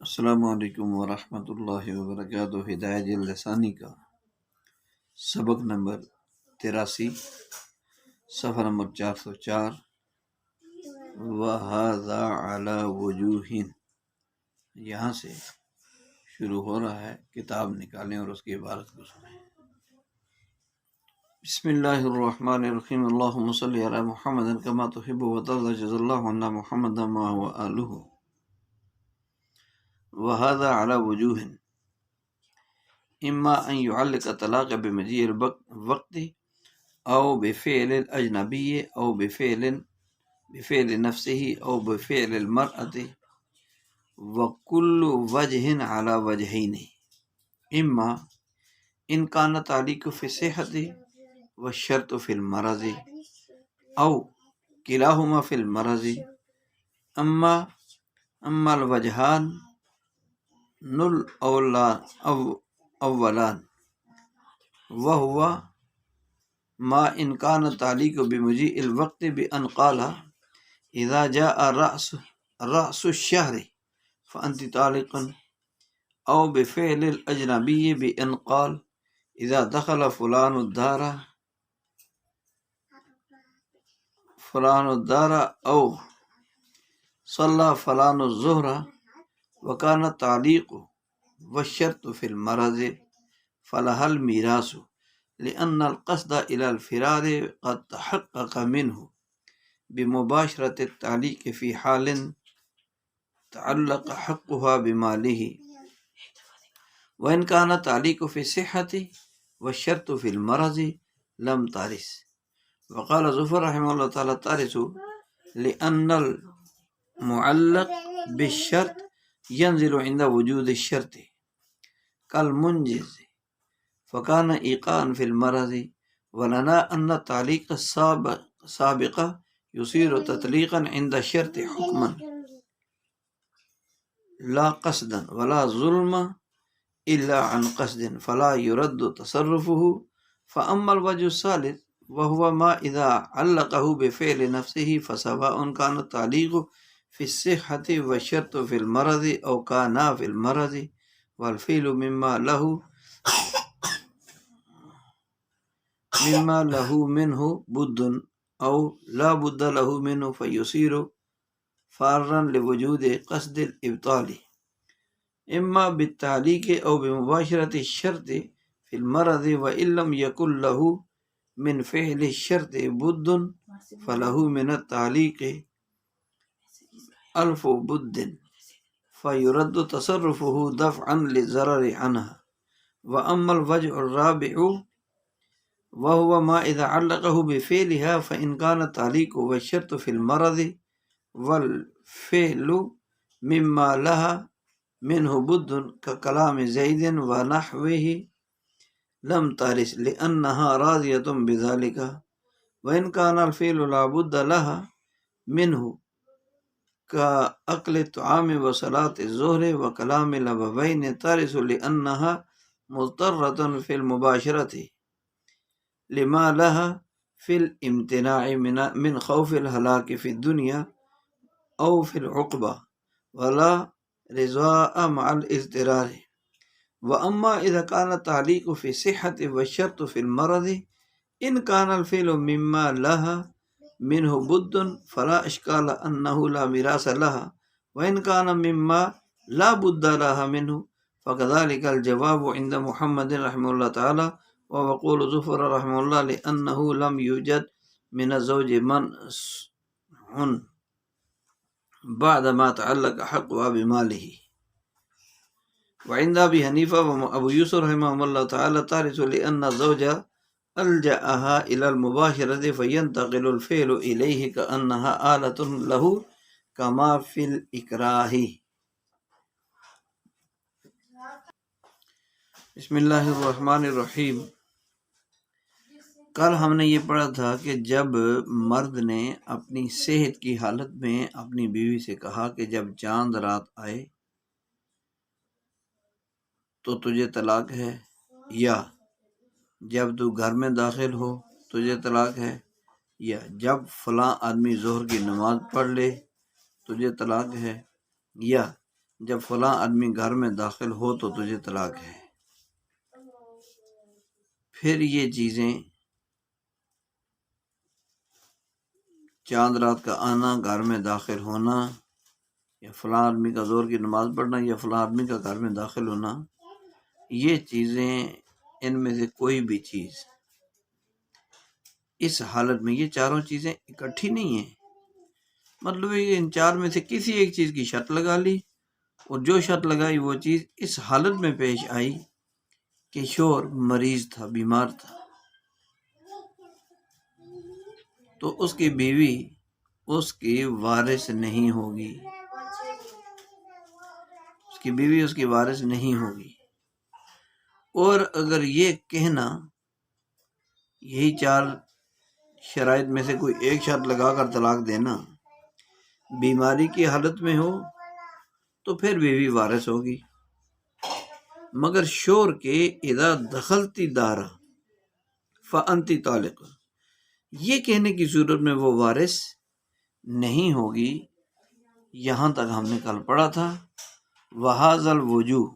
السلام علیکم ورحمۃ اللہ وبرکاتہ۔ ہدایت الثانی کا سبق نمبر 83، صفحہ نمبر 404۔ وَهَذَا عَلَى وُجُوهٍ، یہاں سے شروع ہو رہا ہے، کتاب نکالیں اور اس کی عبارت کو سنیں۔ بسم اللہ الرحمن الرحیم، اللہم صلی علی محمد کما تحب وترضى، جزا اللہ عنا محمد ما هو آلہ۔ وهذا على وجوه، اما ان يعلق طلاق بمجيء الوقت او بفعل الاجنبي او بفعل نفسه او بفعل المرأة، وكل وجه على وجهين، اما ان كان تعليق في الصحة والشرط في المرض او كلاهما في المرض، اما الوجهان اولان، وهو ما ان كان التعليق بمجيء الوقت بأن قال اذا جاء رأس الشهر فأنت طالق، او بفعل الاجنبي بأن قال اذا دخل فلان الدار او صلى فلان الظهر، وكان التعليق والشرط في المرض فلها الميراث، لأن القصد إلى الفرار قد تحقق منه بمباشرة التعليق في حال تعلق حقها بماله، وإن كان التعليق في الصحة والشرط في المرض لم ترث. وقال ظفر رحمه الله تعالى ترث لأن المعلق بالشرط ينزل عند وجود الشرط كالمنجز، فكان إيقاعا في المرض، ولنا أن التعليق السابق يصير تطليقا عند الشرط حكما لا قصدا، ولا ظلم إلا عن قصد فلا يرد تصرفه. فأما الوجه الثالث وهو ما إذا علقه بفعل نفسه، فسواء كان التعليق في الصحة والشرط في المرض أو كانا في المرض والفعل مما له منه بد أو لا بد له منه، فيصير فارا لوجود قصد الإبطال، إما بالتعليق أو بمباشرة الشرط في المرض، وإن لم يكن له من فعل الشرط بد فله من التعليق ألف بد، فيرد تصرفه دفعا للضرر عنها. وأما الوجه الرابع وهو ما إذا علقه بفعلها، فإن كان التعليق والشرط في المرض والفعل مما لها منه بد ككلام زيد ونحوه لم ترث، لأنها راضية بذلك. وإن كان الفعل لا بد لها منه كأكل الطعام وصلاة الظهر وكلام الأبوين ترث، لأنها مضطرة في المباشرة لما لها في الامتناع من خوف الهلاك في الدنيا أو في العقبة، ولا رضاء مع الاضطرار. وأما إذا كان التعليق في الصحة والشرط في المرض، إن كان الفعل مما لها منه بد فلا إشكال أنه لا ميراث لها، وإن كان مما لا بد لها منه فكذلك الجواب عند محمد رحمه الله تعالى، ويقول ظفر رحمه الله لأنه لم يوجد من الزوج منع بعد ما تعلق حقها بماله. وعند أبي حنيفة وأبو يوسف رحمه الله تعالى ترث لأن الزوج ألجأها إلى المباشرة فينتقل الفعل إليه كأنها آلة له كما في الإكراه. بسم اللہ الرحمن الرحیم۔ کل ہم نے یہ پڑھا تھا کہ جب مرد نے اپنی صحت کی حالت میں اپنی بیوی سے کہا کہ جب چاند رات آئے تو تجھے طلاق ہے، یا جب تو گھر میں داخل ہو تجھے طلاق ہے، یا جب فلاں آدمی ظہر کی نماز پڑھ لے تجھے طلاق ہے، یا جب فلاں آدمی گھر میں داخل ہو تو تجھے طلاق ہے۔ پھر یہ چیزیں چاند رات کا آنا، گھر میں داخل ہونا، یا فلاں آدمی کا ظہر کی نماز پڑھنا، یا فلاں آدمی کا گھر میں داخل ہونا، یہ چیزیں ان میں سے کوئی بھی چیز اس حالت میں، یہ چاروں چیزیں اکٹھی نہیں ہیں، مطلب یہ ان چار میں سے کسی ایک چیز کی شرط لگا لی، اور جو شرط لگائی وہ چیز اس حالت میں پیش آئی کہ شوہر مریض تھا، بیمار تھا، تو اس کی بیوی اس کی وارث نہیں ہوگی، اس کی بیوی اس کی وارث نہیں ہوگی۔ اور اگر یہ کہنا، یہی چار شرائط میں سے کوئی ایک شرط لگا کر طلاق دینا، بیماری کی حالت میں ہو تو پھر بیوی وارث ہوگی، مگر شوہر کے اذا دخلتی دارا فانتی طالق، یہ کہنے کی صورت میں وہ وارث نہیں ہوگی۔ یہاں تک ہم نے کل پڑھا تھا وَهَذَا الْوُجُوبُ،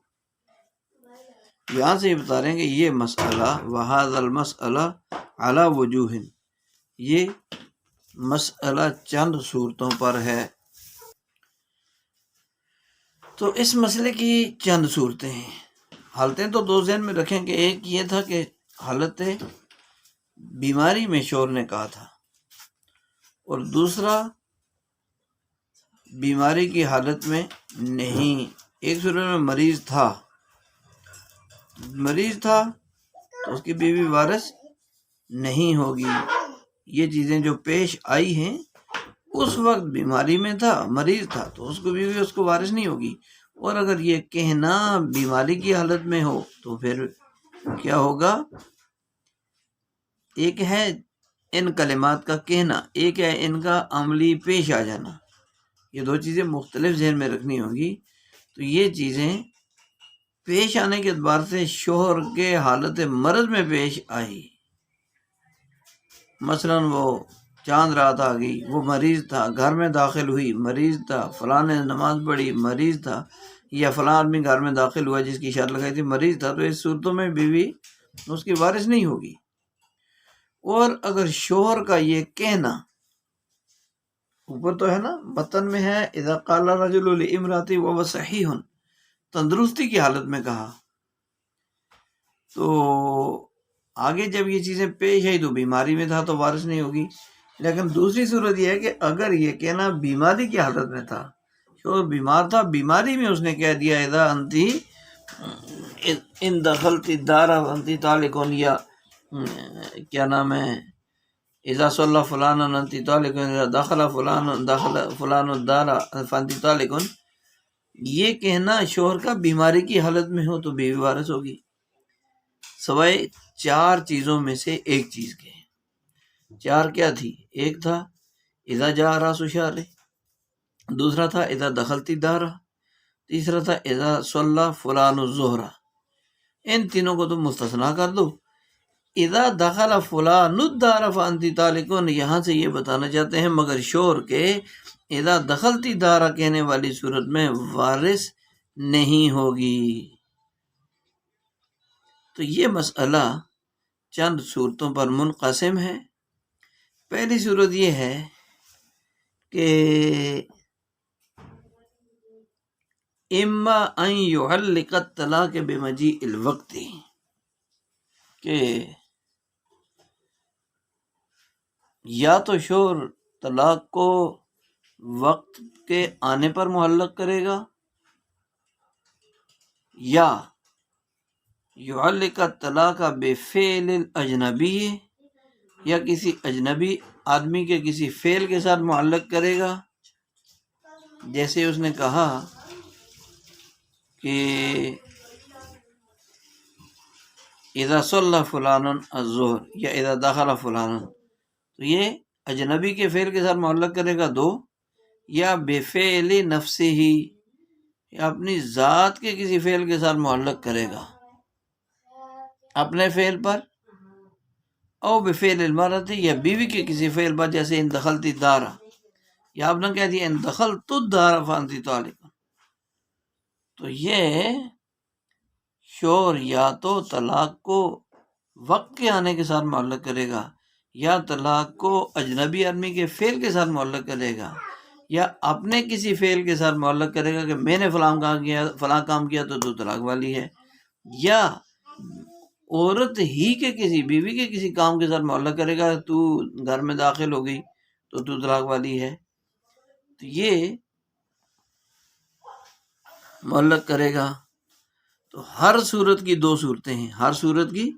یہاں سے یہ بتا رہے ہیں کہ یہ مسئلہ وَهَذَا الْمَسْأَلَةُ عَلَى وُجُوهٍ، یہ مسئلہ چند صورتوں پر ہے۔ تو اس مسئلے کی چند صورتیں ہیں، حالتیں تو دو ذہن میں رکھیں کہ ایک یہ تھا کہ حالت بیماری میں شوہر نے کہا تھا، اور دوسرا بیماری کی حالت میں نہیں، ایک صورت میں مریض تھا تو اس کی بیوی وارث نہیں ہوگی۔ یہ چیزیں جو پیش آئی ہیں، اس وقت بیماری میں تھا، مریض تھا، تو اس کو بیوی اس کو وارث نہیں ہوگی۔ اور اگر یہ کہنا بیماری کی حالت میں ہو تو پھر کیا ہوگا؟ ایک ہے ان کلمات کا کہنا، ایک ہے ان کا عملی پیش آ جانا، یہ دو چیزیں مختلف ذہن میں رکھنی ہوگی۔ تو یہ چیزیں پیش آنے کے اعتبار سے شوہر کے حالت مرض میں پیش آئی، مثلا وہ چاند رات آ گئی، وہ مریض تھا، گھر میں داخل ہوئی، مریض تھا، فلاں نے نماز پڑھی، مریض تھا، یا فلاں آدمی گھر میں داخل ہوا جس کی شرط لگائی تھی، مریض تھا، تو اس صورتوں میں بیوی اس کی وارث نہیں ہوگی۔ اور اگر شوہر کا یہ کہنا، اوپر تو ہے نا متن میں ہے اذا قال الرجل لامرأته وهو صحیح، تندرستی کی حالت میں کہا، تو آگے جب یہ چیزیں پیش آئی تو بیماری میں تھا تو وارث نہیں ہوگی۔ لیکن دوسری صورت یہ ہے کہ اگر یہ کہنا بیماری کی حالت میں تھا، شوہر بیمار تھا، بیماری میں اس نے کہہ دیا اذا انتی ان دخلتی دارا انتی طالق، یا کیا نام ہے اذا صلی فلانا انتی طالق، اذا دخل فلان الدار فانتی طالق، یہ کہنا شوہر کا بیماری کی حالت میں ہو تو بیوی وارث ہوگی، سوائے چار چیزوں میں سے ایک چیز کے۔ چار کیا تھی؟ ایک تھا اذا جاء راس شهر، دوسرا تھا اذا دخلتی دارا، تیسرا تھا اذا صلی فلان الظہر۔ ان تینوں کو تم مستثنا کر دو۔ اذا دخل فلان الدار فانتی طالق، یہاں سے یہ بتانا چاہتے ہیں مگر شوہر کے اذا دخلتی دارا کہنے والی صورت میں وارث نہیں ہوگی۔ تو یہ مسئلہ چند صورتوں پر منقسم ہے۔ پہلی صورت یہ ہے کہ اما ان يعلق الطلاق بمجيء الوقت، کہ یا تو شوہر طلاق کو وقت کے آنے پر معلق کرے گا، یا يعلق الطلاق بفعل الاجنبی، یا کسی اجنبی آدمی کے کسی فعل کے ساتھ معلق کرے گا، جیسے اس نے کہا کہ اذا صلی فلان الظہر یا اذا دخل فلان، تو یہ اجنبی کے فعل کے ساتھ معلق کرے گا دو، یا بفعل نفسہ، یا اپنی ذات کے کسی فعل کے ساتھ معلق کرے گا اپنے فعل پر، او بفعل المرأة، یا بیوی کے کسی فعل پر، جیسے ان دخلتی دارا، یا آپ نے کہہ دیا ان دخلت الدار فانتی طالق، تو یہ شوہر یا تو طلاق کو وقت کے آنے کے ساتھ معلق کرے گا، یا طلاق کو اجنبی آدمی کے فعل کے ساتھ معلق کرے گا، یا اپنے کسی فعل کے ساتھ معلق کرے گا کہ میں نے فلاں کام کیا تو طلاق والی ہے، یا عورت ہی کے کسی بیوی کے کسی کام کے ساتھ معلق کرے گا تو گھر میں داخل ہو گئی تو طلاق والی ہے۔ تو یہ معلق کرے گا۔ تو ہر صورت کی دو صورتیں ہیں، ہر صورت کی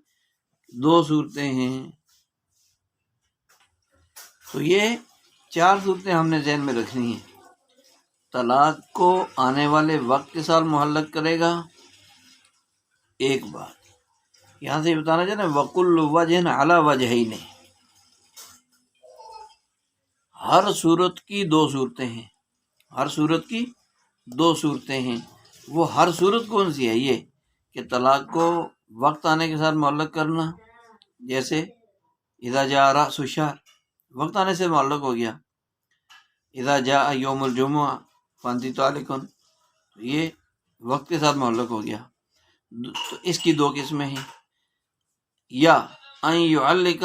دو صورتیں ہیں۔ تو یہ چار صورتیں ہم نے ذہن میں رکھنی ہیں۔ طلاق کو آنے والے وقت کے ساتھ معلق کرے گا، ایک بات یہاں سے بتانا چاہتے ہیں وَكُلُّ وَجْهٍ عَلَى وَجْهَيْنِ، ہر صورت کی دو صورتیں ہیں، ہر صورت کی دو صورتیں ہیں۔ وہ ہر صورت کون سی ہے؟ یہ کہ طلاق کو وقت آنے کے ساتھ معلق کرنا، جیسے اذا جاء رأس الشہر، وقت آنے سے معلق ہو گیا۔ اذا جاء یوم الجمعہ فانت طالق، یہ وقت کے ساتھ معلق ہو گیا۔ تو اس کی دو قسمیں ہیں، یا ان یعلق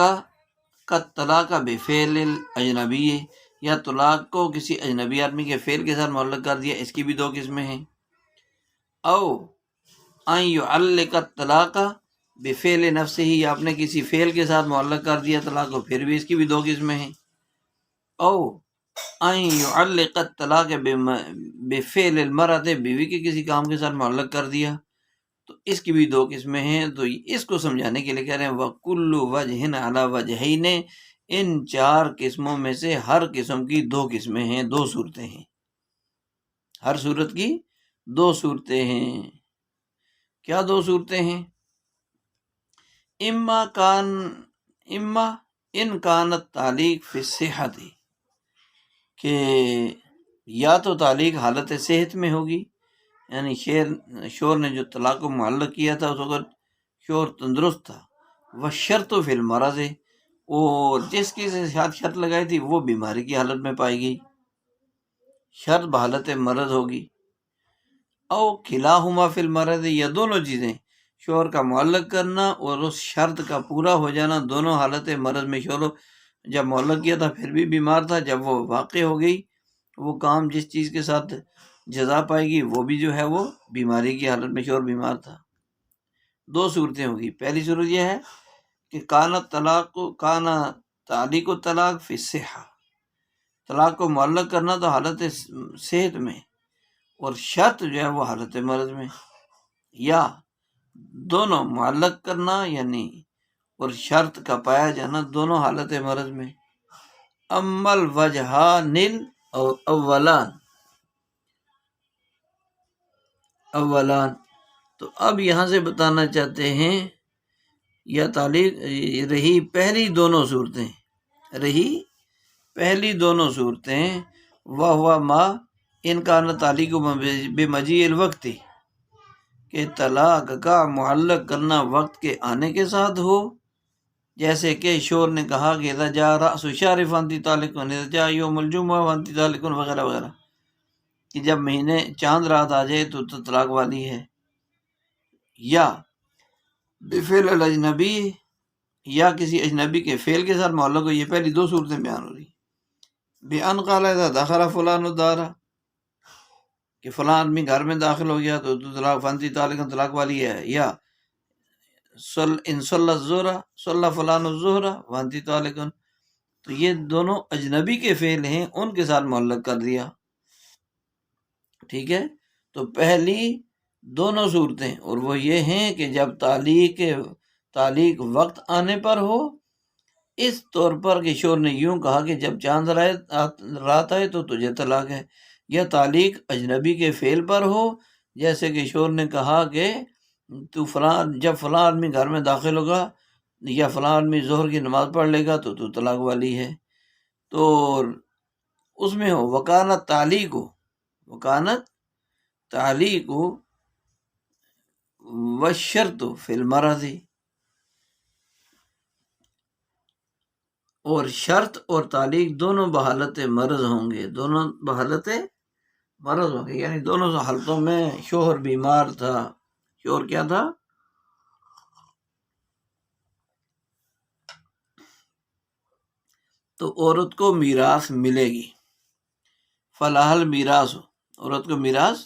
الطلاق بفعل الاجنبی، یا طلاق کو کسی اجنبی آدمی کے فعل کے ساتھ معلق کر دیا، اس کی بھی دو قسمیں ہیں۔ او ان یعلق الطلاق بفعل نفسہ، یا اپنے کسی فعل کے ساتھ معلق کر دیا طلاق کو، پھر بھی اس کی بھی دو قسمیں ہیں۔ او ان یعلق الطلاق بفعل المرأة، بیوی کے کسی کام کے ساتھ معلق کر دیا، تو اس کی بھی دو قسمیں ہیں۔ تو اس کو سمجھانے کے لیے کہہ رہے ہیں وَكُلُّ وَجْهٍ عَلَى وَجْهَيْنِ، ان چار قسموں میں سے ہر قسم کی دو قسمیں ہیں، دو صورتیں ہیں، ہر صورت کی دو صورتیں ہیں۔ کیا دو صورتیں ہیں؟ اما ان کانت تعلیق فی الصحت، کہ یا تو تعلیق حالت صحت میں ہوگی، یعنی شوہر نے جو طلاق کو معلق کیا تھا اس وقت شوہر تندرست تھا، وہ شرط فی المرض، اور جس کی ساتھ شرط لگائی تھی وہ بیماری کی حالت میں پائی گئی، شرط بحالت مرض ہوگی۔ او کلاہما فی المرض، یا دونوں چیزیں، شوہر کا معلق کرنا اور اس شرط کا پورا ہو جانا، دونوں حالت مرض میں شوہر جب معلق کیا تھا پھر بھی بیمار تھا، جب وہ واقع ہو گئی وہ کام جس چیز کے ساتھ جزا پائے گی وہ بھی جو ہے وہ بیماری کی حالت میں شوہر بیمار تھا۔ دو صورتیں ہوگی۔ پہلی صورت یہ ہے کہ کانا تعلیق الطلاق فی الصحہ، طلاق کو معلق کرنا تو حالت صحت میں، اور شرط جو ہے وہ حالت مرض میں، یا دونوں معلق کرنا یعنی اور شرط کا پایا جانا دونوں حالت مرض میں۔ اما الوجہان اولان، تو اب یہاں سے بتانا چاہتے ہیں یا تعلیق رہی پہلی دونوں صورتیں وہ ما ان کا تعلیق بمجیء الوقت، کہ طلاق کا معلق کرنا وقت کے آنے کے ساتھ ہو، جیسے کہ شوہر نے کہا کہ اذا جاء رأس الشہر فانت طالق، اذا جاء یوم الجمعہ فانت طالق، وغیرہ وغیرہ، کہ جب مہینے چاند رات آ جائے تو طلاق والی ہے۔ یا بفعل الاجنبی، یا کسی اجنبی کے فعل کے ساتھ معلق ہو، یہ پہلی دو صورتیں بیان ہو رہی۔ بأن قال اذا دخل فلان الدار، کہ فلاں آدمی گھر میں داخل ہو گیا تو طلاق فانتی طالق، طلاق والی ہے۔ یا ان صلی الظہر صلی فلان الظہر فانتی طالق، تو یہ دونوں اجنبی کے فعل ہیں، ان کے ساتھ معلق کر دیا، ٹھیک ہے۔ تو پہلی دونوں صورتیں، اور وہ یہ ہیں کہ جب تعلیق وقت آنے پر ہو، اس طور پر کہ شوہر نے یوں کہا کہ جب چاند رات آئے تو تجھے طلاق ہے، یا تعلیق اجنبی کے فعل پر ہو، جیسے کہ شوہر نے کہا کہ تو جب فلاں آدمی گھر میں داخل ہوگا یا فلاں آدمی ظہر کی نماز پڑھ لے گا تو طلاق والی ہے۔ تو اس میں ہو وکانت تعلیق والشرط فی المرض، اور شرط اور تعلیق دونوں بحالت مرض ہوں گے، دونوں بحالت مرض ہو گیا، یعنی دونوں حالتوں میں شوہر بیمار تھا. شوہر کیا تھا؟ تو عورت کو میراث ملے گی. فلاح المیراث، عورت کو میراث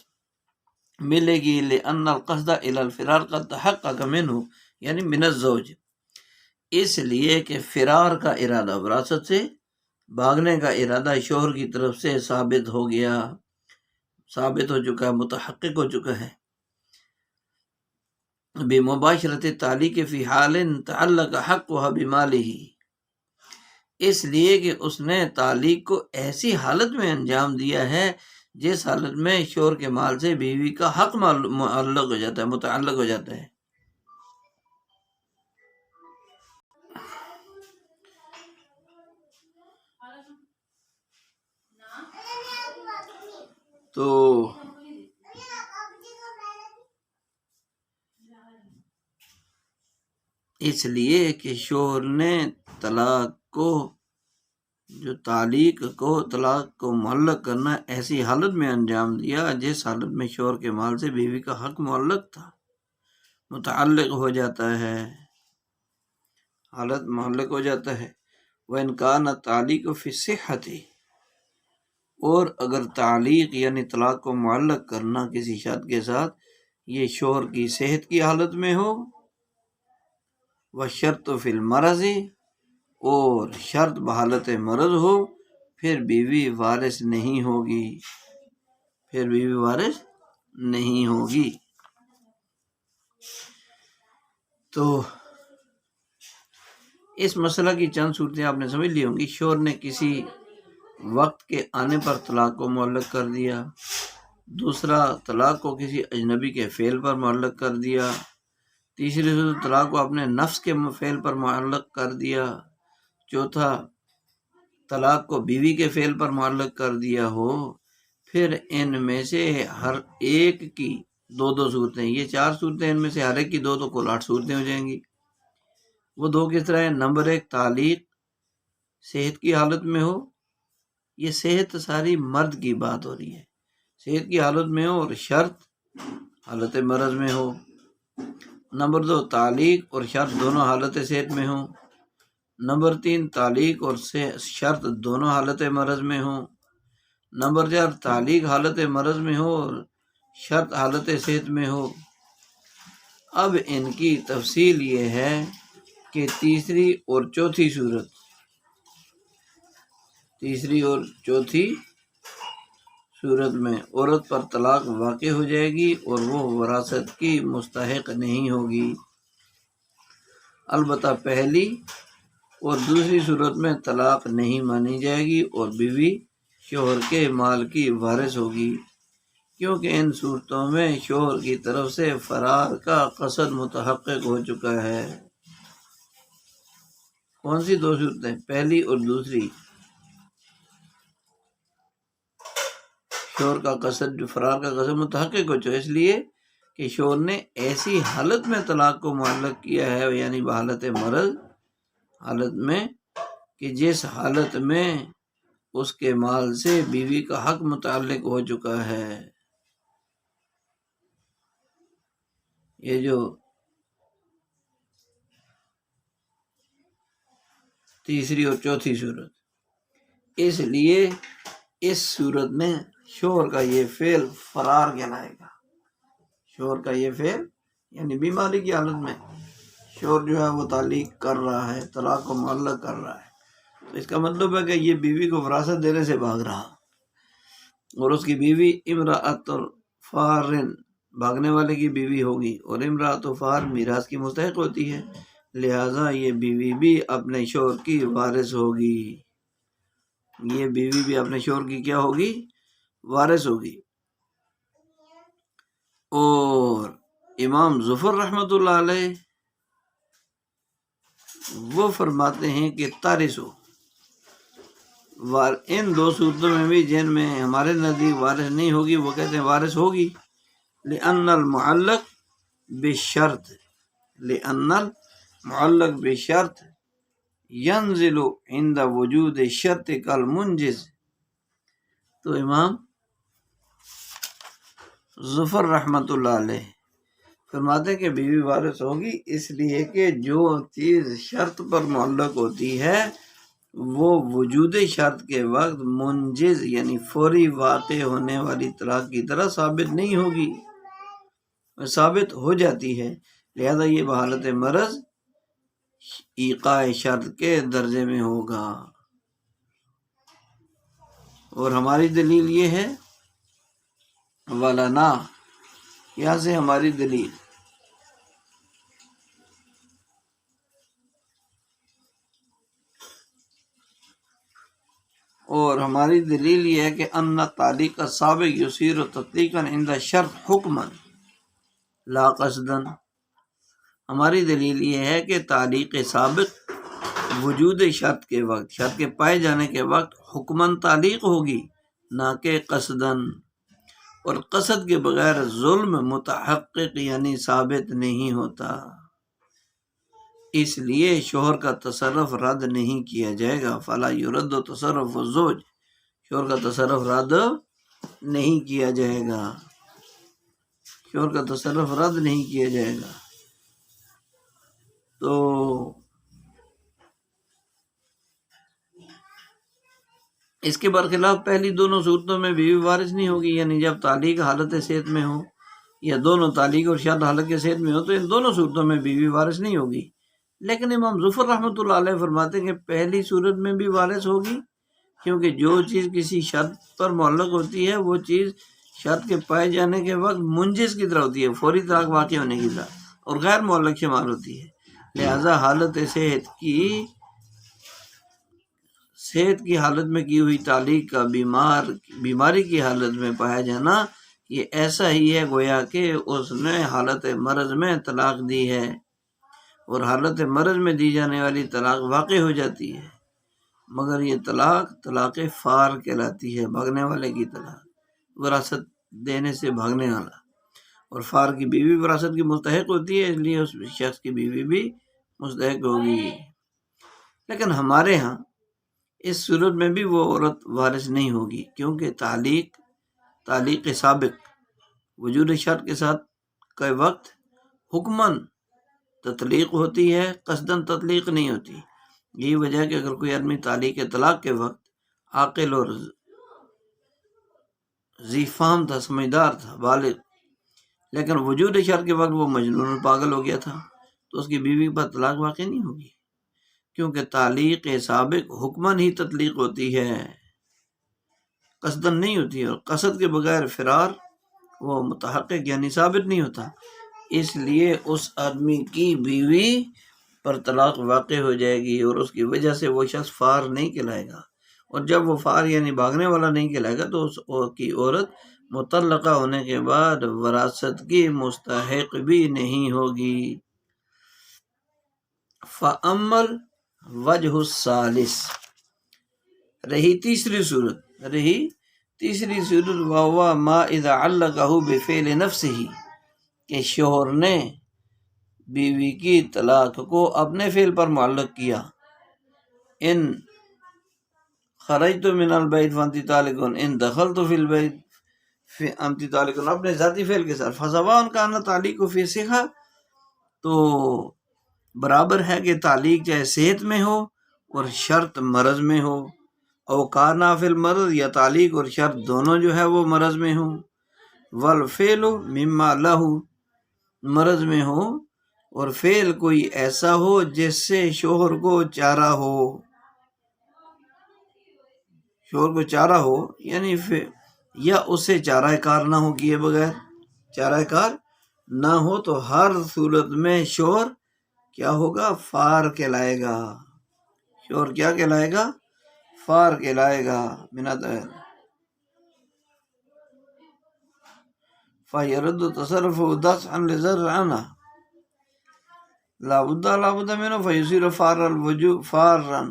ملے گی. لأن القصد الى الفرار قد تحقق منه، یعنی من الزوج، اس لیے کہ فرار کا ارادہ، وراثت سے بھاگنے کا ارادہ شوہر کی طرف سے ثابت ہو گیا، ثابت ہو چکا ہے، متحقق ہو چکا ہے. بمباشرت تعلیق فی حال تعلق حقها بماله، اس لیے کہ اس نے تعلیق کو ایسی حالت میں انجام دیا ہے جس حالت میں شوہر کے مال سے بیوی کا حق معلق ہو جاتا ہے، متعلق ہو جاتا ہے. تو اس لیے کہ شوہر نے طلاق کو، جو تعلیق کو، طلاق کو معلق کرنا ایسی حالت میں انجام دیا جس حالت میں شوہر کے مال سے بیوی کا حق معلق تھا، متعلق ہو جاتا ہے، حالت معلق ہو جاتا ہے. وَإِنْ كَانَ التَّعْلِيقُ فِي الصِّحَّةِ، اور اگر تعلیق یعنی طلاق کو معلق کرنا کسی شرط کے ساتھ یہ شوہر کی صحت کی حالت میں ہو، وَالشَّرْطُ فِي الْمَرَضِ، اور شرط بحالت مرض ہو، پھر بیوی وارث نہیں ہوگی، پھر بیوی وارث نہیں ہوگی. تو اس مسئلہ کی چند صورتیں آپ نے سمجھ لی ہوں گی. شوہر نے کسی وقت کے آنے پر طلاق کو معلق کر دیا، دوسرا طلاق کو کسی اجنبی کے فعل پر معلق کر دیا، تیسری صورت طلاق کو اپنے نفس کے فعل پر معلق کر دیا، چوتھا طلاق کو بیوی کے فعل پر معلق کر دیا ہو. پھر ان میں سے ہر ایک کی دو دو صورتیں، یہ چار صورتیں، ان میں سے ہر ایک کی دو تو کل 8 صورتیں ہو جائیں گی. وہ دو کس طرح ہے؟ نمبر 1 تعلیق صحت کی حالت میں ہو، یہ صحت ساری مرد کی بات ہو رہی ہے، صحت کی حالت میں ہو اور شرط حالت مرض میں ہو. نمبر 2 تعلیق اور شرط دونوں حالت صحت میں ہوں. نمبر 3 تعلیق اور شرط دونوں حالت مرض میں ہوں. نمبر 4 تعلیق حالت مرض میں ہو اور شرط حالت صحت میں ہو. اب ان کی تفصیل یہ ہے کہ تیسری اور چوتھی صورت، تیسری اور چوتھی صورت میں عورت پر طلاق واقع ہو جائے گی اور وہ وراثت کی مستحق نہیں ہوگی. البتہ پہلی اور دوسری صورت میں طلاق نہیں مانی جائے گی اور بیوی شوہر کے مال کی وارث ہوگی، کیونکہ ان صورتوں میں شوہر کی طرف سے فرار کا قصد متحقق ہو چکا ہے. کون سی دو صورتیں؟ پہلی اور دوسری. شوہر کا قصد، جو فرار کا قصد متحقق ہو چکا ہے، اس لیے کہ شوہر نے ایسی حالت میں طلاق کو معلق کیا ہے، یعنی بحالت مرض، حالت میں کہ جس حالت میں اس کے مال سے بیوی کا حق متعلق ہو چکا ہے. یہ جو تیسری اور چوتھی صورت، اس لیے اس صورت میں شوہر کا یہ فعل فرار کہلائے گا. شوہر کا یہ فعل یعنی بیماری کی حالت میں شوہر جو ہے وہ تعلیق کر رہا ہے، طلاق کو معلق کر رہا ہے، تو اس کا مطلب ہے کہ یہ بیوی کو وراثت دینے سے بھاگ رہا، اور اس کی بیوی امرأۃ فارن، بھاگنے والے کی بیوی ہوگی، اور امرأۃ فار میراث کی مستحق ہوتی ہے، لہٰذا یہ بیوی بھی اپنے شوہر کی وارث ہوگی، یہ بیوی بھی اپنے شوہر کی کیا ہوگی؟ وارث ہوگی. اور امام ظفر رحمۃ اللہ علیہ وہ فرماتے ہیں کہ تارثو، ان دو صورتوں میں بھی جن میں ہمارے نزدیک وارث نہیں ہوگی، وہ کہتے ہیں وارث ہوگی. لأن المعلق بالشرط، لأن المعلق بالشرط ينزل عند وجود الشرط كالمنجز. تو امام ظفر رحمۃ اللہ علیہ فرماتے ہیں کہ بیوی وارث ہوگی، اس لیے کہ جو چیز شرط پر معلق ہوتی ہے وہ وجود شرط کے وقت منجز یعنی فوری واقع ہونے والی طلاق کی طرح ثابت نہیں ہوگی، ثابت ہو جاتی ہے، لہذا یہ بحالت مرض ایقاع شرط کے درجے میں ہوگا۔ اور ہماری دلیل یہ ہے وَلَنَا، یہاں سے ہماری دلیل یہ ہے کہ ان تعلیق السابق یصیر تطلیقا عند شرط حکما لا قصدا، ہماری دلیل یہ ہے کہ تعلیق سابق وجود شرط کے وقت، شرط کے پائے جانے کے وقت حکماً تعلیق ہوگی نہ کہ قصداً، اور قصد کے بغیر ظلم متحقق یعنی ثابت نہیں ہوتا، اس لیے شوہر کا تصرف رد نہیں کیا جائے گا۔ فلا یرد تصرف الزوج، شوہر کا تصرف رد نہیں کیا جائے گا، شوہر کا تصرف رد نہیں کیا جائے گا۔ تو اس کے برخلاف پہلی دونوں صورتوں میں بیوی وارث نہیں ہوگی، یعنی جب تعلیق حالت صحت میں ہو یا دونوں تعلیق اور شرط حالت کے صحت میں ہو تو ان دونوں صورتوں میں بیوی وارث نہیں ہوگی، لیکن امام ظفر رحمۃ اللہ علیہ فرماتے ہیں کہ پہلی صورت میں بھی وارث ہوگی، کیونکہ جو چیز کسی شرط پر معلق ہوتی ہے وہ چیز شرط کے پائے جانے کے وقت منجز کی طرح ہوتی ہے، فوری طلاق واقع ہونے کی طرح، اور غیر معلق شمار ہوتی ہے، لہذا حالت صحت کی حالت میں کی ہوئی تعلیق کا بیماری کی حالت میں پایا جانا یہ ایسا ہی ہے گویا کہ اس نے حالت مرض میں طلاق دی ہے، اور حالت مرض میں دی جانے والی طلاق واقع ہو جاتی ہے، مگر یہ طلاق فار کہلاتی ہے، بھاگنے والے کی طلاق، وراثت دینے سے بھاگنے والا، اور فار کی بیوی وراثت کی مستحق ہوتی ہے، اس لیے اس شخص کی بیوی بھی مستحق ہوگی۔ لیکن ہمارے ہاں اس صورت میں بھی وہ عورت وارث نہیں ہوگی، کیونکہ تعلیق سابق وجود شرط کے ساتھ کے وقت حکماً تطلیق ہوتی ہے، قصداً تطلیق نہیں ہوتی۔ یہی وجہ ہے کہ اگر کوئی آدمی تعلیق طلاق کے وقت عاقل اور ذی فہم تھا، سمجھدار تھا، بالغ، لیکن وجود شرط کے وقت وہ مجنون اور پاگل ہو گیا تھا، تو اس کی بیوی پر طلاق واقع نہیں ہوگی، کیونکہ تعلیق سابق حکماً ہی تطلیق ہوتی ہے، قصداً نہیں ہوتی ہے، اور قصد کے بغیر فرار وہ متحقق یعنی ثابت نہیں ہوتا، اس لیے اس آدمی کی بیوی پر طلاق واقع ہو جائے گی، اور اس کی وجہ سے وہ شخص فار نہیں کہلائے گا، اور جب وہ فار یعنی بھاگنے والا نہیں کہلائے گا تو اس کی عورت مطلقہ ہونے کے بعد وراثت کی مستحق بھی نہیں ہوگی۔ فَأَمَّا الْوَجْهُ الثَّالِثُ، رہی تیسری صورت وَهُوَ مَا إِذَا عَلَّقَهُ بِفِعْلِ نَفْسِهِ، کہ شوہر نے بیوی کی طلاق کو اپنے فعل پر معلق کیا، ان خرجت من البیت فانتی طالق، ان دخلت فی البیت فانتی طالق، اپنے ذاتی فعل کے ساتھ، فسواء کان تعلیق فی صحہ، تو برابر ہے کہ تعلیق چاہے صحت میں ہو اور شرط مرض میں ہو، او کانا فی المرض، یا تعلیق اور شرط دونوں جو ہے وہ مرض میں ہوں، والفعل مما لہ، مرض میں ہو اور فعل کوئی ایسا ہو جس سے شوہر کو چارہ ہو، یعنی یا اس سے چارہ کار نہ ہو، کیے بغیر چارہ کار نہ ہو، تو ہر صورت میں شوہر کیا ہوگا؟ فار کہلائے گا، شوہر کیا کہلائے گا؟ فار کہلائے گا۔ فَيَرُدُّ تَصَرُّفُهُ دَفْعًا لِضَرَرٍ عَنْهَا لَا بُدَّ مِنْهُ فَيُصِيرُ فَارًا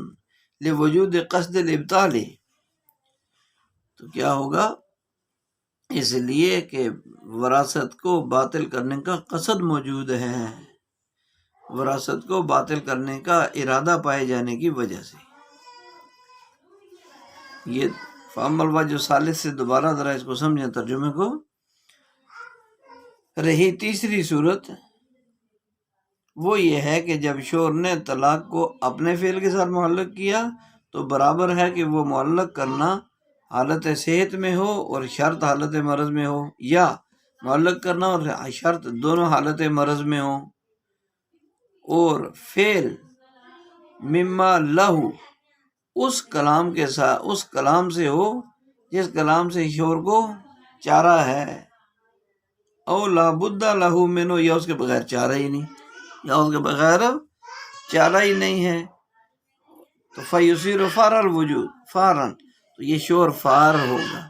لِوُجُودِ قَصْدِ الْإِبْطَالِ، تو کیا ہوگا؟ اس لیے کہ وراثت کو باطل کرنے کا قصد موجود ہے، وراثت کو باطل کرنے کا ارادہ پائے جانے کی وجہ سے۔ یہ فَأَمَّا الْوَجْهُ الثَّالِثُ سے دوبارہ ذرا اس کو سمجھیں، ترجمے کو۔ رہی تیسری صورت، وہ یہ ہے کہ جب شوہر نے طلاق کو اپنے فعل کے ساتھ معلق کیا تو برابر ہے کہ وہ معلق کرنا حالت صحت میں ہو اور شرط حالت مرض میں ہو، یا معلق کرنا اور شرط دونوں حالت مرض میں ہو، اور فعل مما لہو اس کلام کے ساتھ، اس کلام سے ہو جس کلام سے شوہر کو چارہ ہے، او لا بد لہو منو، یا اس کے بغیر چارہ ہی نہیں، یا اس کے بغیر چارہ ہی نہیں ہے، تو فیصیر فار الوجود فارن، تو یہ شوہر فار ہوگا،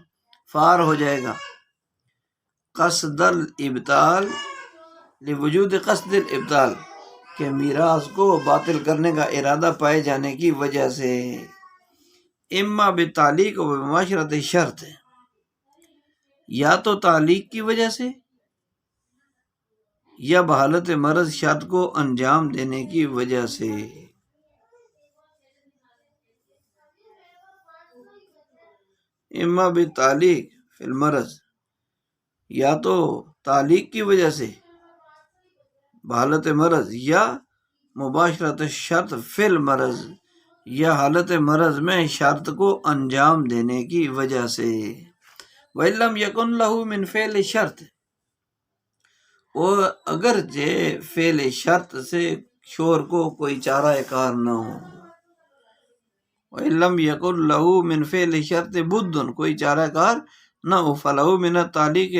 فار ہو جائے گا، قصد الابطال لوجود قصد الابطال، کہ میراث کو باطل کرنے کا ارادہ پائے جانے کی وجہ سے، اما بتعلیق و بمعاشرت شرط، یا تو تعلیق کی وجہ سے یا بحالت مرض شرط کو انجام دینے کی وجہ سے۔ اما بتعلیق فی المرض، یا تو تعلیق کی وجہ سے بحالت مرض، یا مباشرت شرط فی المرض، یا حالت مرض میں شرط کو انجام دینے کی وجہ سے۔ وَإِلَّمْ يَكُنْ لَهُ مِنْ فعل شرط، اور اگرچہ فعل شرط سے شوہر کو کوئی چارہ کار نہ ہو، وَإِلَّمْ يَكُنْ لَهُ مِنْ فعل شرط بُدٌ، کوئی چارہ کار نہ ہو، فَلَهُ مِنَ التعلیق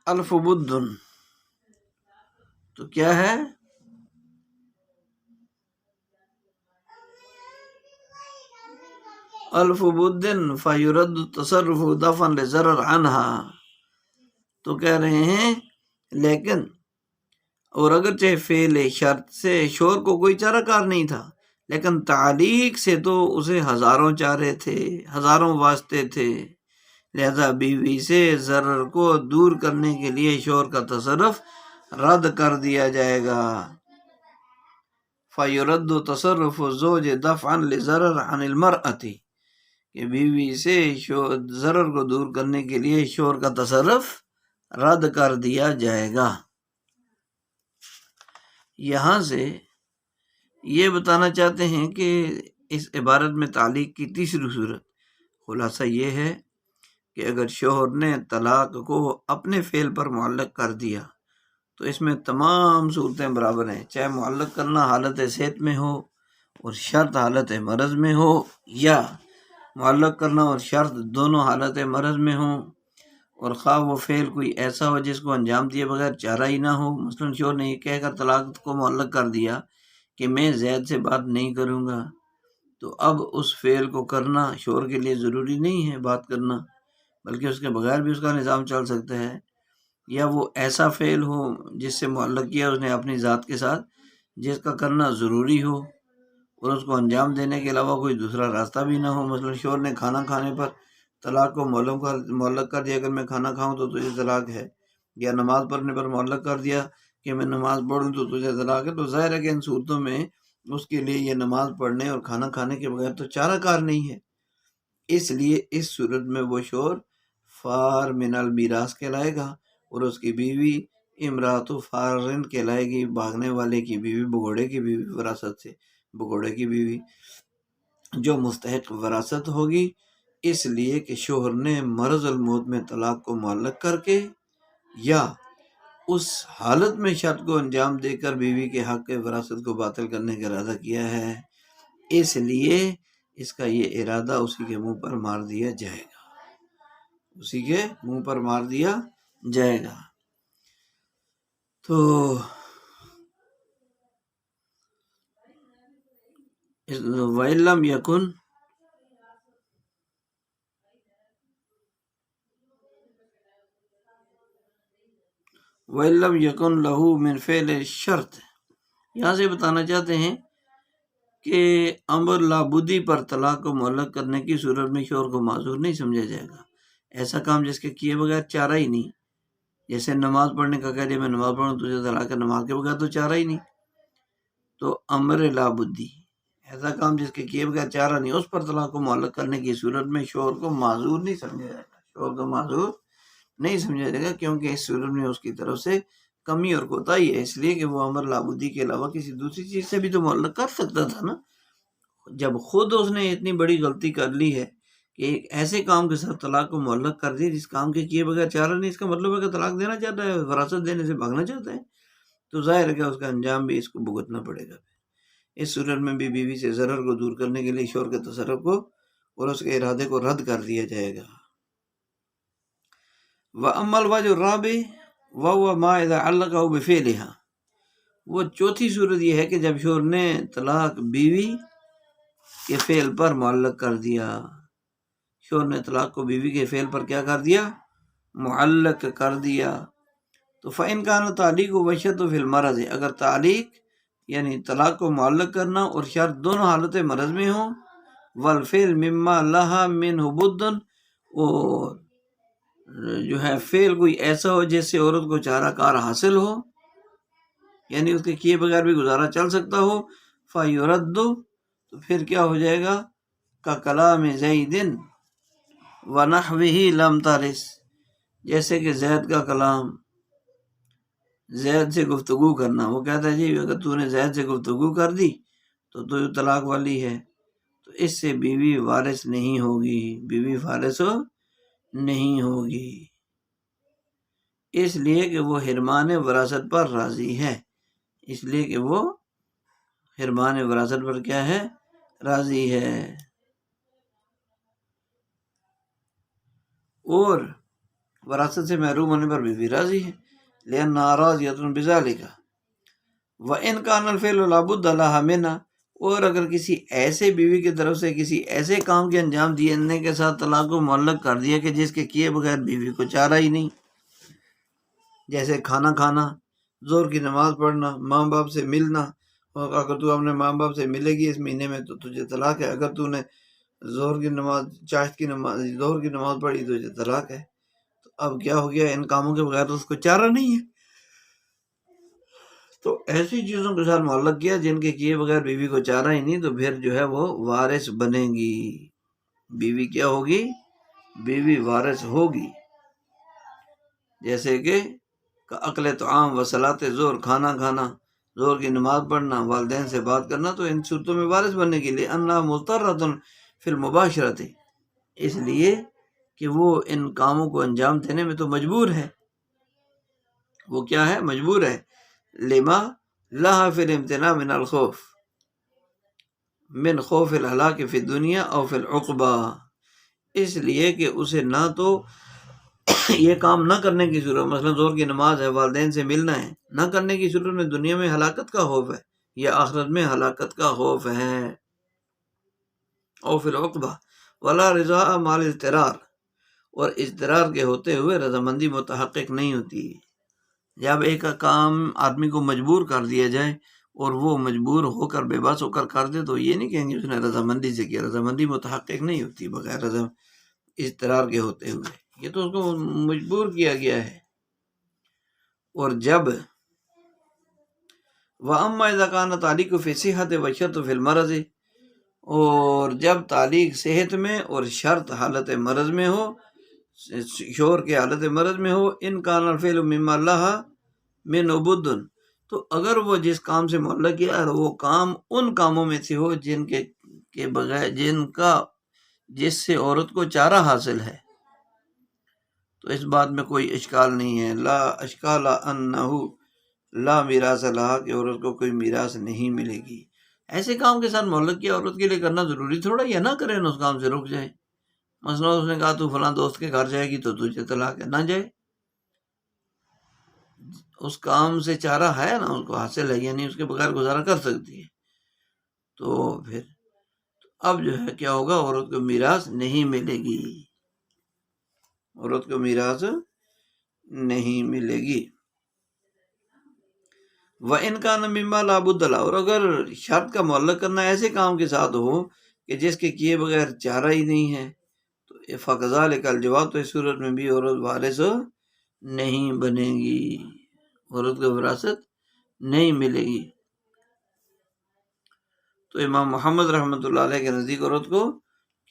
الف بد، تو کیا ہے؟ الف بد فیرد التصرف دفعا لضرر عنہا، تو کہہ رہے ہیں لیکن، اور اگرچہ فعل شرط سے شوہر کو کوئی چارہ کار نہیں تھا، لیکن تعلیق سے تو اسے ہزاروں چارے تھے، ہزاروں واسطے تھے، لہذا بیوی سے ضرر کو دور کرنے کے لیے شوہر کا تصرف رد کر دیا جائے گا۔ فَيُرَدُّ تَصَرُّفُ الزَّوْجِ دَفْعًا لِضَرَرٍ عَنِ الْمَرْأَةِ، کہ بیوی سے ضرر کو دور کرنے کے لیے شوہر کا تصرف رد کر دیا جائے گا۔ یہاں سے یہ بتانا چاہتے ہیں کہ اس عبارت میں تعلیق کی تیسری صورت، خلاصہ یہ ہے کہ اگر شوہر نے طلاق کو اپنے فعل پر معلق کر دیا تو اس میں تمام صورتیں برابر ہیں، چاہے معلق کرنا حالت صحت میں ہو اور شرط حالت مرض میں ہو، یا معلق کرنا اور شرط دونوں حالت مرض میں ہوں، اور خواہ وہ فعل کوئی ایسا ہو جس کو انجام دیے بغیر چارہ ہی نہ ہو۔ مثلاً شوہر نے یہ کہہ کر طلاق کو معلق کر دیا کہ میں زید سے بات نہیں کروں گا، تو اب اس فعل کو کرنا شوہر کے لیے ضروری نہیں ہے بات کرنا، بلکہ اس کے بغیر بھی اس کا نظام چل سکتا ہے، یا وہ ایسا فعل ہو جس سے معلق کیا اس نے اپنی ذات کے ساتھ، جس کا کرنا ضروری ہو اور اس کو انجام دینے کے علاوہ کوئی دوسرا راستہ بھی نہ ہو۔ مثلاً شوہر نے کھانا کھانے پر طلاق کو معلق کر دیا، اگر میں کھانا کھاؤں تو تجھے طلاق ہے، یا نماز پڑھنے پر معلق کر دیا کہ میں نماز پڑھوں تو تجھے طلاق ہے، تو ظاہر ہے کہ ان صورتوں میں اس کے لیے یہ نماز پڑھنے اور کھانا کھانے کے بغیر تو چارہ کار نہیں ہے، اس لیے اس صورت میں وہ شوہر فار من المیراث کہلائے گا، اور اس کی بیوی امراۃ فارن کہلائے گی، بھاگنے والے کی بیوی، بگوڑے کی بیوی، وراثت سے بگوڑے کی بیوی جو مستحق وراثت ہوگی، اس لیے کہ شوہر نے مرض الموت میں طلاق کو معلق کر کے یا اس حالت میں شرط کو انجام دے کر بیوی کے حق کے وراثت کو باطل کرنے کا ارادہ کیا ہے، اس لیے اس کا یہ ارادہ اسی کے منہ پر مار دیا جائے گا، اسی کے منہ پر مار دیا جائے گا۔ تو وَإِلَّمْ يَكُنْ وَإِلَّمْ يَكُنْ لَهُ مِنْ فعل شرط، یہاں سے بتانا چاہتے ہیں کہ امر لابودی پر طلاق کو معلق کرنے کی صورت میں شوہر کو معذور نہیں سمجھا جائے گا، ایسا کام جس کے کیے بغیر چارہ ہی نہیں، جیسے نماز پڑھنے کا کہہ دیا میں نماز پڑھوں تجھے طلاق ہے، نماز کے بغیر تو چارہ ہی نہیں، تو امر لابودی ایسا کام جس کے کیے بغیر چارہ نہیں، اس پر طلاق کو معلق کرنے کی صورت میں شوہر کو معذور نہیں سمجھا جائے گا، شوہر کو معذور نہیں سمجھا جائے گا، کیونکہ اس صورت میں اس کی طرف سے کمی اور کوتاہی ہے، اس لیے کہ وہ امر لابودی کے علاوہ کسی دوسری چیز سے بھی تو معلق کر سکتا تھا نا۔ جب خود اس نے اتنی بڑی غلطی کر لی ہے کہ ایک ایسے کام کے ساتھ طلاق کو معلق کر دیا جس کام کے کیے بغیر چارہ نہیں، اس کا مطلب ہے کہ طلاق دینا چاہتا ہے، وراثت دینے سے بھاگنا چاہتا ہے، تو ظاہر ہے کہ اس کا انجام بھی اس کو بھگتنا پڑے گا۔ اس صورت میں بھی بیوی سے ضرر کو دور کرنے کے لیے شوہر کے تصرف کو اور اس کے ارادے کو رد کر دیا جائے گا۔ وَأَمَّا الْوَجْهُ الرَّابِعُ وَهُوَ مَا إِذَا عَلَّقَهُ بِفِعْلِهَا، وہ چوتھی صورت یہ ہے کہ جب شوہر نے طلاق بیوی کے فعل پر معلق کر دیا، شوہر نے طلاق کو بیوی کے فعل پر کیا کر دیا؟ معلق کر دیا۔ تو فَإِنْ كَانَ تَعْلِيقُ وَالشَّرْطُ فِي الْمَرَضِ، اگر تعلیق یعنی طلاق کو معلق کرنا اور شرط دونوں حالت مرض میں ہوں، والفعل مما لها منه بد، اور جو ہے فعل کوئی ایسا ہو جس سے عورت کو چارہ کار حاصل ہو، یعنی اس کے کیے بغیر بھی گزارا چل سکتا ہو، فَيُرَدُّ، تو پھر کیا ہو جائے گا؟ كَكَلَامِ زَيْدٍ وَنَحْوِهِ لَمْ تَرِث، جیسے کہ زید کا کلام، زید سے گفتگو کرنا، وہ کہتا ہے جی اگر تو نے زید سے گفتگو کر دی تو تو طلاق والی ہے، تو اس سے بیوی وارث نہیں ہوگی، بیوی وارث نہیں ہوگی، اس لیے کہ وہ حرمان وراثت پر راضی ہے، اس لیے کہ وہ حرمان وراثت پر کیا ہے؟ راضی ہے۔ اور وراثت سے محروم ہونے پر بھی راضی ہے، لأنها راضیۃ بذلک، وإن كان الفعل لا بد لها منه، اور اگر کسی ایسے بیوی کی طرف سے کسی ایسے کام کے انجام دینے کے ساتھ طلاق کو معلق کر دیا کہ جس کے کیے بغیر بیوی کو چارہ ہی نہیں، جیسے کھانا کھانا، ظہر کی نماز پڑھنا، ماں باپ سے ملنا، اور اگر تو اپنے ماں باپ سے ملے گی اس مہینے میں تو تجھے طلاق ہے، اگر تو نے ظہر کی نماز چاشت کی نماز ظہر کی نماز پڑھی تو تجھے طلاق ہے، تو اب کیا ہو گیا؟ ان کاموں کے بغیر تو اس کو چارہ نہیں ہے، تو ایسی چیزوں کے ساتھ معلق کیا جن کے کیے بغیر بیوی کو چارہ ہی نہیں، تو پھر جو ہے وہ وارث بنے گی، بیوی کیا ہوگی؟ بیوی وارث ہوگی، جیسے کہ اکل طعام و صلاۃ ظہر، کھانا کھانا، ظہر کی نماز پڑھنا، والدین سے بات کرنا، تو ان صورتوں میں وارث بننے کے لیے انہا مضطرۃ فی المباشرۃ، اس لیے کہ وہ ان کاموں کو انجام دینے میں تو مجبور ہے، وہ کیا ہے؟ مجبور ہے، لما لها فی الامتناع من الخوف، من خوف الہلاک فی الدنیا او فی العقبہ، اس لیے کہ اسے نہ تو یہ کام نہ کرنے کی صورت، مثلا ظہر کی نماز ہے، والدین سے ملنا ہے، نہ کرنے کی صورت میں دنیا میں ہلاکت کا خوف ہے یا آخرت میں ہلاکت کا خوف ہے، او فی العقبہ، ولا رضا مال اضطرار، اور اضطرار کے ہوتے ہوئے رضامندی متحقق نہیں ہوتی، جب ایک کام آدمی کو مجبور کر دیا جائے اور وہ مجبور ہو کر بے بس ہو کر دے تو یہ نہیں کہیں گے اس نے رضامندی سے کیا، رضامندی متحقق نہیں ہوتی بغیر رضا اضطرار کے ہوتے ہوئے، یہ تو اس کو مجبور کیا گیا ہے۔ اور جب وَأَمَّا إِذَا كَانَ تَعْلِيقُ فِي الصِّحَّةِ وَالشَّرْطُ فِي الْمَرَضِ، اور جب تعلیق صحت میں اور شرط حالت مرض میں ہو، شوہر کے حالت مرض میں ہو، ان کان الفعل مما لها من بد، تو اگر وہ جس کام سے معلق کیا ہے وہ کام ان کاموں میں سے ہو جن کے بغیر جس سے عورت کو چارہ حاصل ہے، تو اس بات میں کوئی اشکال نہیں ہے، لا اشکال انہ لا میراث لہا، کہ عورت کو کوئی میراث نہیں ملے گی، ایسے کام کے ساتھ معلق کیا عورت کے لیے کرنا ضروری تھوڑا، یا نہ کرے نہ اس کام سے رک جائے، مثلا اس نے کہا تو فلاں دوست کے گھر جائے گی تو تجھے طلاق ہے، نہ جائے، اس کام سے چارہ ہے نا، اس کو حاصل ہے، یعنی اس کے بغیر گزارا کر سکتی ہے، تو پھر اب جو ہے کیا ہوگا؟ عورت کو میراث نہیں ملے گی، عورت کو میراث نہیں ملے گی۔ وَإِنْ كَانَ مِمَّا لَا بُدَّ لَهُ، اور اگر شرط کا معلق کرنا ایسے کام کے ساتھ ہو کہ جس کے کیے بغیر چارہ ہی نہیں ہے، تو فَكَذَلِكَ الْجَوَابُ، تو اس صورت میں بھی عورت وارث نہیں بنے گی، عورت کو وراثت نہیں ملے گی۔ تو امام محمد رحمۃ اللہ علیہ کے نزدیک عورت کو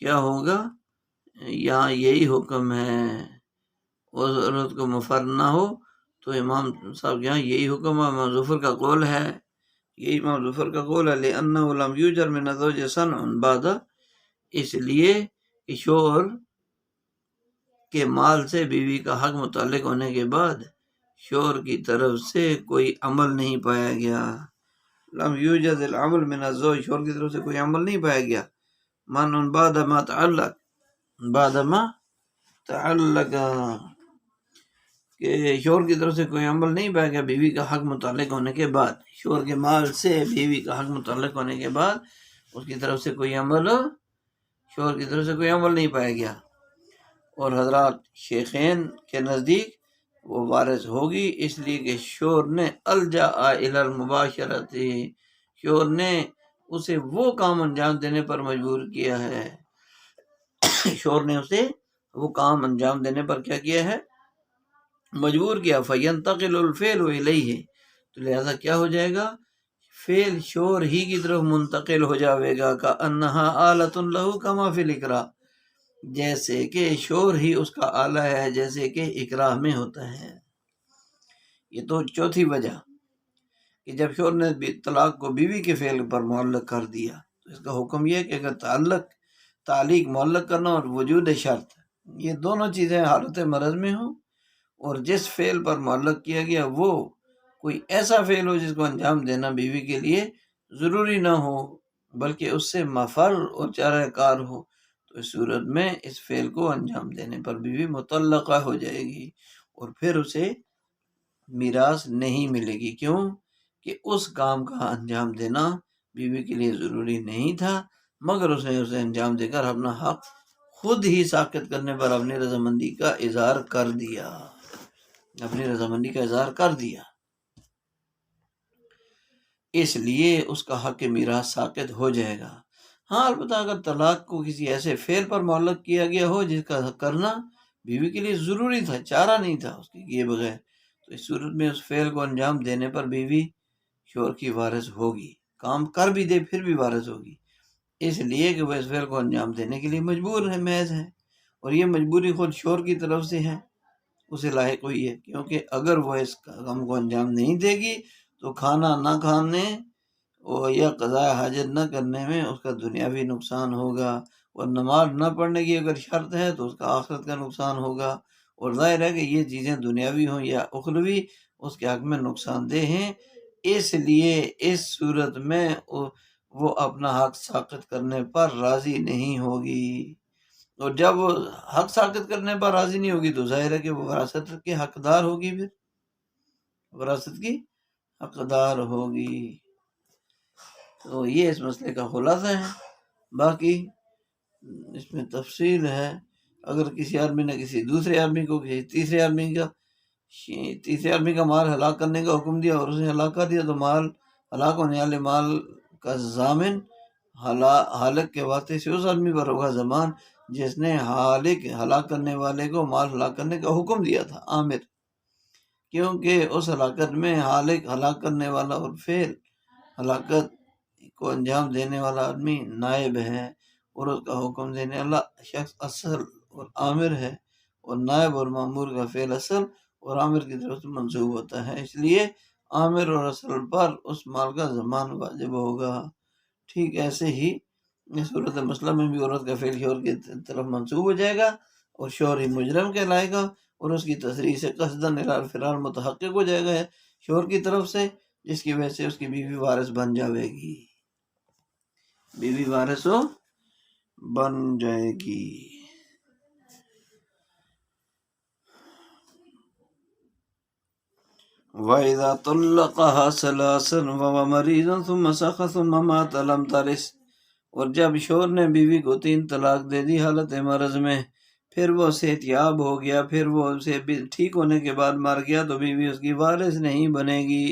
کیا ہوگا؟ یہاں یہی حکم ہے، اور ضرورت کو مفر نہ ہو، تو امام صاحب کے یہاں یہی حکم ہے، امام ظفر کا قول ہے، یہی امام ظفر کا قول ہے، لأنه لم يوجر من الزوج صنع بعد، اس لیے کہ شوہر کے مال سے بیوی کا حق متعلق ہونے کے بعد شوہر کی طرف سے کوئی عمل نہیں پایا گیا، لم یوجد العمل من الزوج، شوہر کی طرف سے کوئی عمل نہیں پایا گیا، من بعد ما تعلق، کہ شوہر کی طرف سے کوئی عمل نہیں پایا گیا بیوی کا حق متعلق ہونے کے بعد، شوہر کے مال سے بیوی کا حق متعلق ہونے کے بعد اس کی طرف سے کوئی عمل، شوہر کی طرف سے کوئی عمل نہیں پایا گیا، اور حضرات شیخین کے نزدیک وہ وارث ہوگی، اس لیے کہ شوہر نے الجا الی المباشرت، شوہر نے اسے وہ کام انجام دینے پر مجبور کیا ہے، شوہر نے اسے وہ کام انجام دینے پر کیا کیا ہے، مجبور کیا، فینتقل الفعل الیہ، تو لہذا کیا ہو جائے گا، فعل شوہر ہی کی طرف منتقل ہو جاوے گا، کأنہا آلۃ لہ کما فی الاکراہ، جیسے کہ شوہر ہی اس کا آلہ ہے، جیسے کہ اکراہ میں ہوتا ہے۔ یہ تو چوتھی وجہ کہ جب شوہر نے طلاق کو بیوی کے فعل پر معلق کر دیا، تو اس کا حکم یہ ہے کہ اگر تعلیق معلق کرنا اور وجود شرط، یہ دونوں چیزیں حالت مرض میں ہوں، اور جس فعل پر معلق کیا گیا وہ کوئی ایسا فعل ہو جس کو انجام دینا بیوی کے لیے ضروری نہ ہو بلکہ اس سے مفر اور چارہ کار ہو، تو اس صورت میں اس فعل کو انجام دینے پر بیوی مطلقہ ہو جائے گی، اور پھر اسے میراث نہیں ملے گی، کیوں کہ اس کام کا انجام دینا بیوی کے لیے ضروری نہیں تھا، مگر اس نے اسے انجام دے کر اپنا حق خود ہی ساقط کرنے پر اپنی رضامندی کا اظہار کر دیا، اس لیے اس کا حق میراث ساقط ہو جائے گا۔ ہاں البتہ اگر طلاق کو کسی ایسے فعل پر معلق کیا گیا ہو جس کا کرنا بیوی کے لیے ضروری تھا، چارہ نہیں تھا اس کے کیے بغیر، تو اس صورت میں اس فعل کو انجام دینے پر بیوی شوہر کی وارث ہوگی، کام کر بھی دے پھر بھی وارث ہوگی، اس لیے کہ وہ اس فعل کو انجام دینے کے لیے مجبور ہے، محض ہے، اور یہ مجبوری خود شوہر کی طرف سے ہے، اسے لاحق ہوئی ہے، کیونکہ اگر وہ اس کام کو انجام نہیں دے گی تو کھانا نہ کھانے یا قضاء حاجت نہ کرنے میں اس کا دنیاوی نقصان ہوگا، اور نماز نہ پڑھنے کی اگر شرط ہے تو اس کا آخرت کا نقصان ہوگا، اور ظاہر ہے کہ یہ چیزیں دنیاوی ہوں یا اخروی اس کے حق میں نقصان دہ ہیں، اس لیے اس صورت میں وہ اپنا حق ساقط کرنے پر راضی نہیں ہوگی، اور جب وہ حق ساقط کرنے پر راضی نہیں ہوگی تو ظاہر ہے کہ وہ وراثت کی حقدار ہوگی، پھر وراثت کی حقدار ہوگی، تو یہ اس مسئلے کا خلاصہ ہے، باقی اس میں تفصیل ہے، اگر کسی آدمی نے کسی دوسرے آدمی کو کسی تیسرے آدمی کا مال ہلاک کرنے کا حکم دیا اور اس نے ہلاک کر دیا، تو مال ہلاک ہونے والے مال کا ضامن ہالک کے واسطے سے اس آدمی پر ہوگا ضمان جس نے ہلاک کرنے والے کو مال ہلاک کرنے کا حکم دیا تھا، عامر، کیونکہ اس ہلاکت میں ہلاک کرنے والا اور فعل ہلاکت کو انجام دینے والا آدمی نائب ہے، اور اس کا حکم دینے والا شخص اصل اور عامر ہے، اور نائب اور مامور کا فعل اصل اور عامر کی طرف سے منسوب ہوتا ہے، اس لیے عامر اور اصل پر اس مال کا ضمان واجب ہوگا۔ ٹھیک ایسے ہی اس صورت مسئلہ میں بھی عورت کا فعل شوہر کی طرف منسوب ہو جائے گا اور شوہر ہی مجرم کہلائے گا، اور اس کی تصریح سے قصداً الی الفرار متحقق ہو جائے گا شوہر کی طرف سے، جس کی وجہ سے اس کی بیوی وارث بن جائے گی، وَإِذَا طَلَّقَهَا ثَلَاثًا وَهُوَ مَرِيضٌ ثُمَّ سَخَ ثُمَّ مَاتَ لَمْ تَرِثْ، اور جب شوہر نے بیوی کو 3 طلاق دے دی حالت مرض میں، پھر وہ صحت یاب ہو گیا، پھر وہ اسے ٹھیک ہونے کے بعد مر گیا، تو بیوی اس کی وارث نہیں بنے گی۔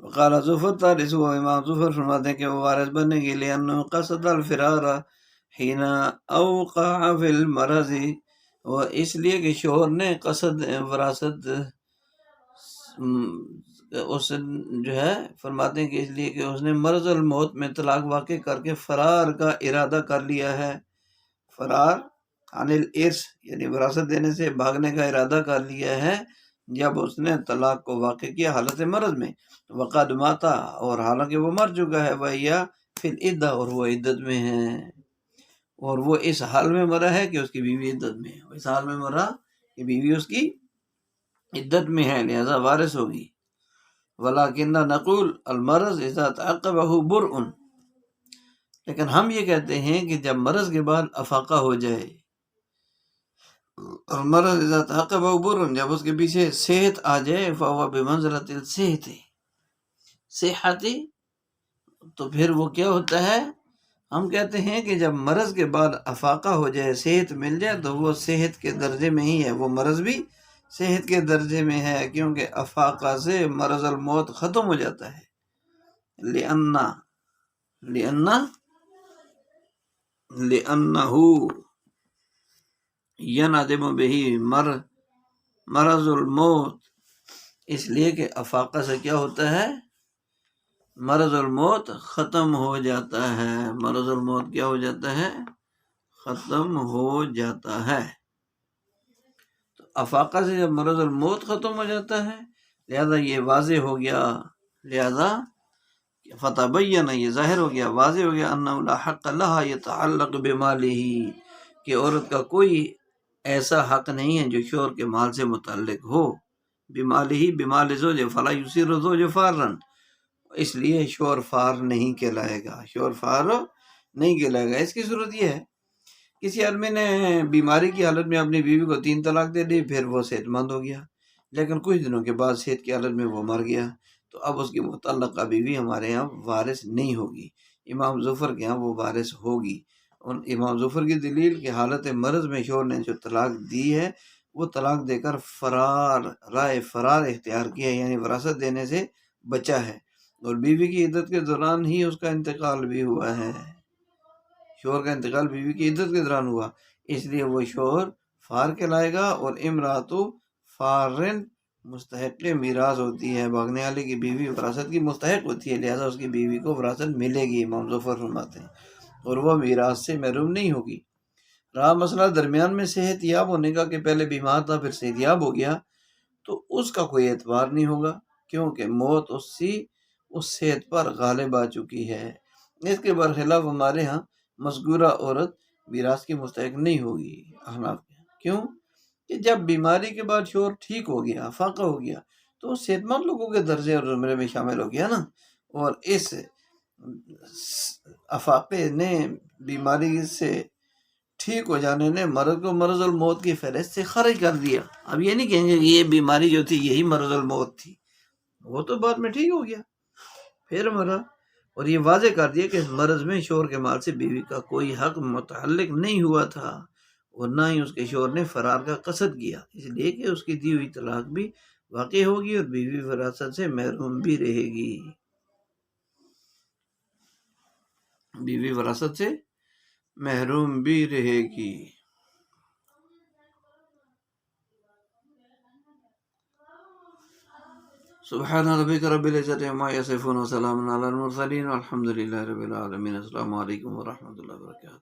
وقال ظفر تارث، وہ امام ظفر فرماتے ہیں کہ وہ وارث بنے گی، لأنه قصد الفرار حين اوقع في المرض، وہ اس لیے کہ شوہر نے قصد وراثت اس جو ہے فرماتے ہیں کہ اس لیے کہ اس نے مرض الموت میں طلاق واقع کر کے فرار کا ارادہ کر لیا ہے، فرار عن الارث یعنی وراثت دینے سے بھاگنے کا ارادہ کر لیا ہے جب اس نے طلاق کو واقع کیا حالت مرض میں، وقد ماتا اور حالانکہ وہ مر چکا ہے، وہیا فی العدہ اور وہ عدت میں ہے، اور وہ اس حال میں مرا ہے کہ اس کی بیوی عدت میں ہے، اس حال میں مرا کہ بیوی اس کی عدت میں ہے، لہذا وارث ہوگی۔ ولیکن نقول المرض اذا تعقبہ برء، لیکن ہم یہ کہتے ہیں کہ جب مرض کے بعد افاقہ ہو جائے، اور مرض اذا تعقبہ برء جب اس کے پیچھے صحت آ جائے، فهو بمنزلۃ الصحۃ صحت، تو پھر وہ کیا ہوتا ہے، ہم کہتے ہیں کہ جب مرض کے بعد افاقہ ہو جائے، صحت مل جائے، تو وہ صحت کے درجے میں ہی ہے، وہ مرض بھی صحت کے درجے میں ہے، کیونکہ افاقہ سے مرض الموت ختم ہو جاتا ہے۔ لأنه ینعدم بہ مرض الموت، اس لیے کہ افاقہ سے کیا ہوتا ہے، مرض الموت ختم ہو جاتا ہے، مرض الموت کیا ہو جاتا ہے، ختم ہو جاتا ہے۔ تو افاقہ سے جب مرض الموت ختم ہو جاتا ہے، لہذا یہ واضح ہو گیا، لہذا فتبین یہ ظاہر ہو گیا، واضح ہو گیا، انہ لا حق لہا یتعلق بمالہ، کہ عورت کا کوئی ایسا حق نہیں ہے جو شوہر کے مال سے متعلق ہو، بمالہ بمال زوج فلا یصیر زوج فارا، اس لیے شوہر فار نہیں کہلائے گا، شوہر فار نہیں کہلائے گا۔ اس کی صورت یہ ہے، کسی آدمی نے بیماری کی حالت میں اپنی بیوی کو 3 طلاق دے دی، پھر وہ صحت مند ہو گیا، لیکن کچھ دنوں کے بعد صحت کی حالت میں وہ مر گیا، تو اب اس کی متعلقہ بیوی ہمارے ہاں وارث نہیں ہوگی، امام ظفر کے ہاں وہ وارث ہوگی۔ ان امام ظفر کی دلیل کہ حالت مرض میں شوہر نے جو طلاق دی ہے، وہ طلاق دے کر رائے فرار اختیار کیا ہے، یعنی وراثت دینے سے بچا ہے، اور بیوی کی عدت کے دوران ہی اس کا انتقال بھی ہوا ہے، شوہر کا انتقال بیوی کی عدت کے دوران ہوا، اس لیے وہ شوہر فار کہلائے گا، اور امراتو فارن مستحق میراث ہوتی ہے، بھاگنے والے کی بیوی وراثت کی مستحق ہوتی ہے، لہذا اس کی بیوی کو وراثت ملے گی، امام ظفر فرماتے ہیں، اور وہ میراث سے محروم نہیں ہوگی۔ رہا مسئلہ درمیان میں صحت یاب ہونے کا، کہ پہلے بیمار تھا پھر صحت یاب ہو گیا، تو اس کا کوئی اعتبار نہیں ہوگا، کیونکہ موت اس صحت پر غالب آ چکی ہے۔ اس کے برخلاف ہمارے ہاں مذکورہ عورت میراث کی مستحق نہیں ہوگی، احناف کے ہاں۔ کیوں؟ کہ جب بیماری کے بعد شوہر ٹھیک ہو گیا، فاقہ ہو گیا، تو وہ صحت مند لوگوں کے درجے اور زمرے میں شامل ہو گیا نا، اور اس افاقے نے، بیماری سے ٹھیک ہو جانے نے مرض کو مرض الموت کی فہرست سے خارج کر دیا۔ اب یہ نہیں کہیں گے کہ یہ بیماری جو تھی یہی مرض الموت تھی، وہ تو بعد میں ٹھیک ہو گیا پھر مرا، اور یہ واضح کر دیا کہ اس مرض میں شوہر کے مال سے بیوی کا کوئی حق متعلق نہیں ہوا تھا، اور نہ ہی اس کے شوہر نے فرار کا قصد کیا، اس لیے کہ اس کی دی ہوئی طلاق بھی واقع ہوگی، اور بیوی وراثت سے محروم بھی رہے گی، بیوی وراثت سے محروم بھی رہے گی۔ سبحان ربک رب العزت عما یصفون وسلام علی المرسلین والحمد للہ رب العالمین۔ السلام علیکم ورحمۃ اللہ وبرکاتہ۔